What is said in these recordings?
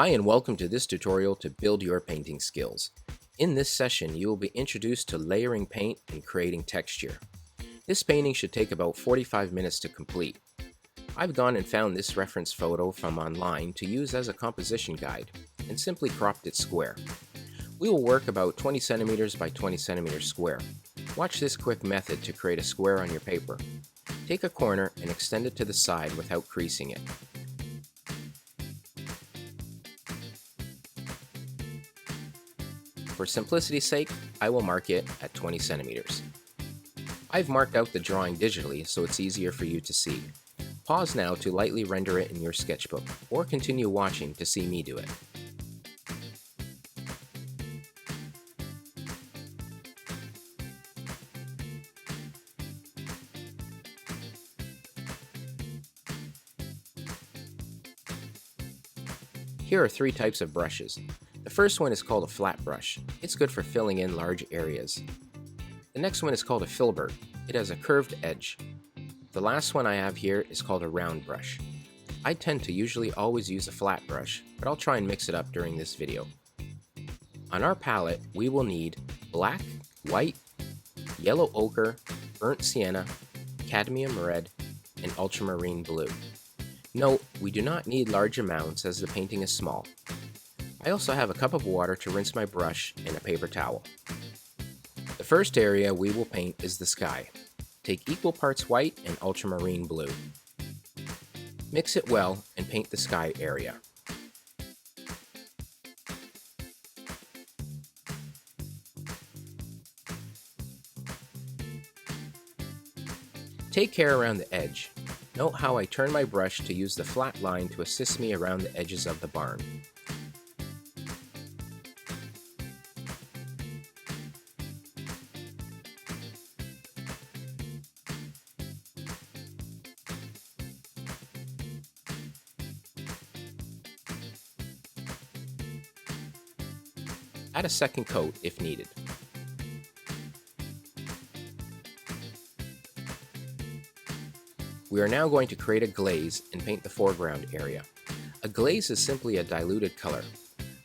Hi and welcome to this tutorial to build your painting skills. In this session, you will be introduced to layering paint and creating texture. This painting should take about 45 minutes to complete. I've gone and found this reference photo from online to use as a composition guide and simply cropped it square. We will work about 20 centimeters by 20 centimeters square. Watch this quick method to create a square on your paper. Take a corner and extend it to the side without creasing it. For simplicity's sake, I will mark it at 20 centimeters. I've marked out the drawing digitally so it's easier for you to see. Pause now to lightly render it in your sketchbook, or continue watching to see me do it. Here are three types of brushes. The first one is called a flat brush. It's good for filling in large areas. The next one is called a filbert. It has a curved edge. The last one I have here is called a round brush. I tend to usually always use a flat brush, but I'll try and mix it up during this video. On our palette, we will need black, white, yellow ochre, burnt sienna, cadmium red, and ultramarine blue. Note, we do not need large amounts as the painting is small. I also have a cup of water to rinse my brush and a paper towel. The first area we will paint is the sky. Take equal parts white and ultramarine blue. Mix it well and paint the sky area. Take care around the edge. Note how I turn my brush to use the flat line to assist me around the edges of the barn. Add a second coat if needed. We are now going to create a glaze and paint the foreground area. A glaze is simply a diluted color.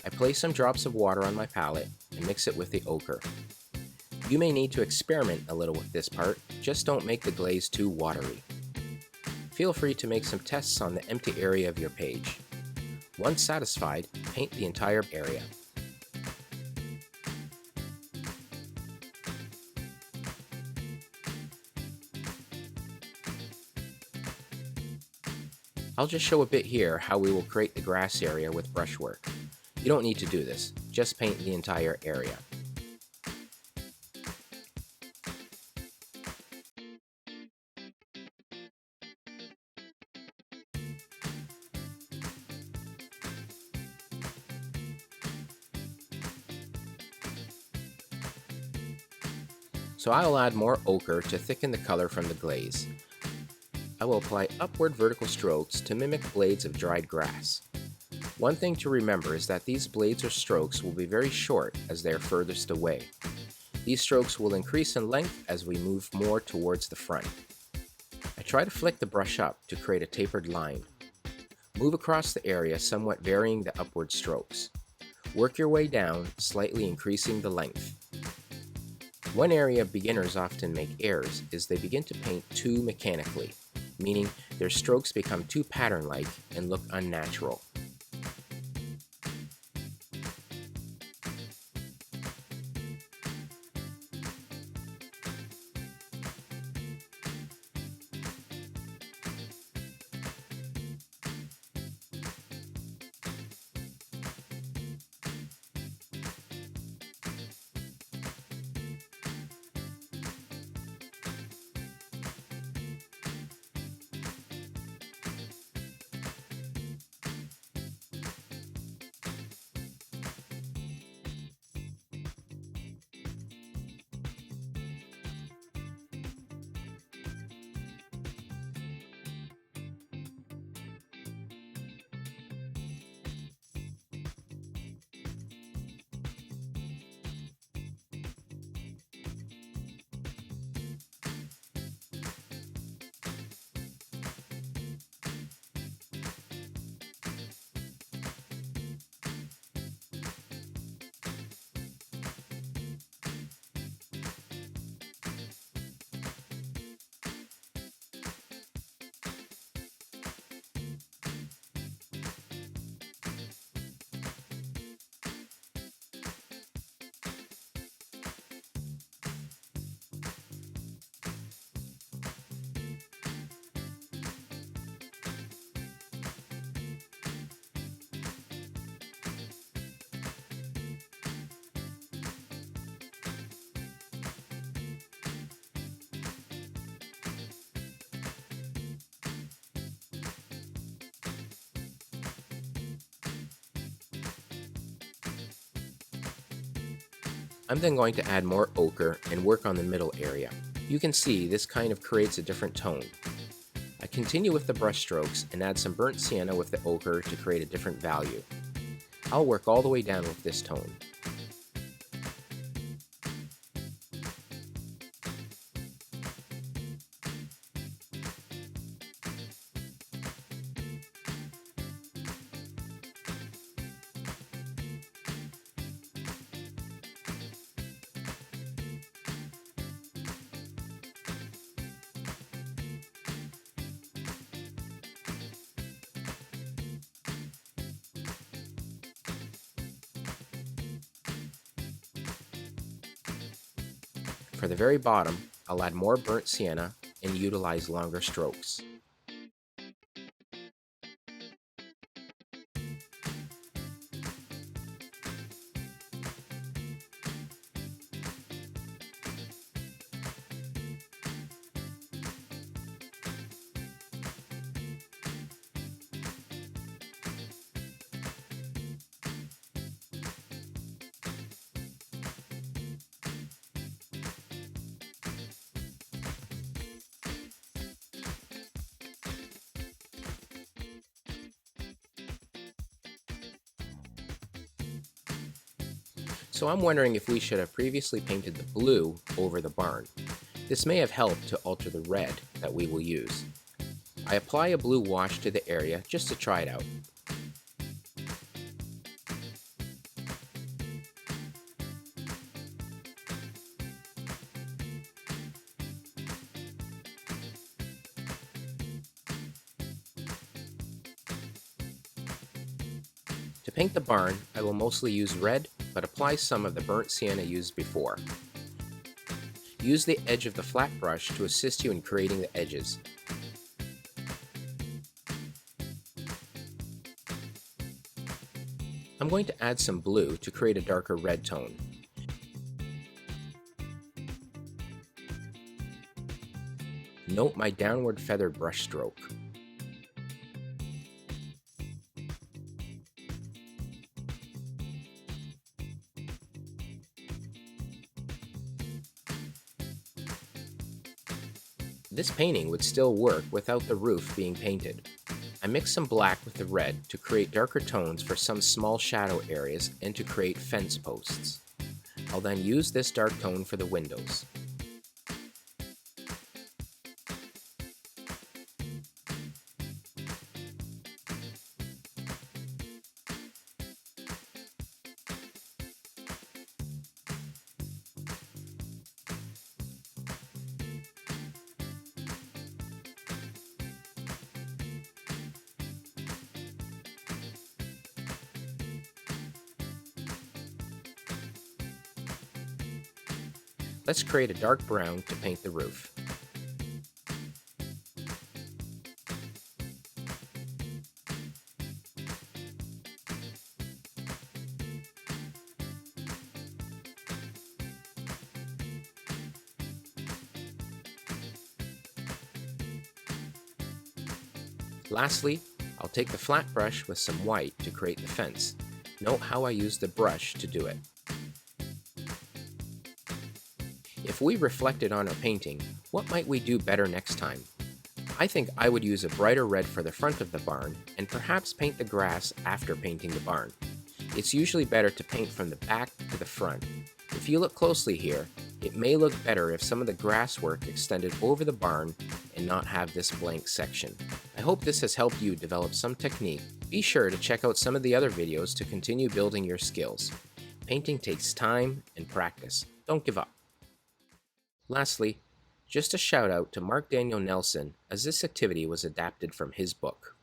I place some drops of water on my palette and mix it with the ochre. You may need to experiment a little with this part, just don't make the glaze too watery. Feel free to make some tests on the empty area of your page. Once satisfied, paint the entire area. I'll just show a bit here how we will create the grass area with brushwork. You don't need to do this, just paint the entire area. So I'll add more ochre to thicken the color from the glaze. I will apply upward vertical strokes to mimic blades of dried grass. One thing to remember is that these blades or strokes will be very short as they are furthest away. These strokes will increase in length as we move more towards the front. I try to flick the brush up to create a tapered line. Move across the area somewhat varying the upward strokes. Work your way down, slightly increasing the length. One area beginners often make errors is they begin to paint too mechanically, meaning their strokes become too pattern-like and look unnatural. I'm then going to add more ochre and work on the middle area. You can see this kind of creates a different tone. I continue with the brush strokes and add some burnt sienna with the ochre to create a different value. I'll work all the way down with this tone. For the very bottom, I'll add more burnt sienna and utilize longer strokes. So I'm wondering if we should have previously painted the blue over the barn. This may have helped to alter the red that we will use. I apply a blue wash to the area just to try it out. To paint the barn, I will mostly use red, but apply some of the burnt sienna used before. Use the edge of the flat brush to assist you in creating the edges. I'm going to add some blue to create a darker red tone. Note my downward feather brush stroke. This painting would still work without the roof being painted. I mix some black with the red to create darker tones for some small shadow areas and to create fence posts. I'll then use this dark tone for the windows. Let's create a dark brown to paint the roof. Lastly, I'll take the flat brush with some white to create the fence. Note how I use the brush to do it. If we reflected on our painting, what might we do better next time? I think I would use a brighter red for the front of the barn and perhaps paint the grass after painting the barn. It's usually better to paint from the back to the front. If you look closely here, it may look better if some of the grass work extended over the barn and not have this blank section. I hope this has helped you develop some technique. Be sure to check out some of the other videos to continue building your skills. Painting takes time and practice. Don't give up. Lastly, just a shout out to Mark Daniel Nelson, as this activity was adapted from his book.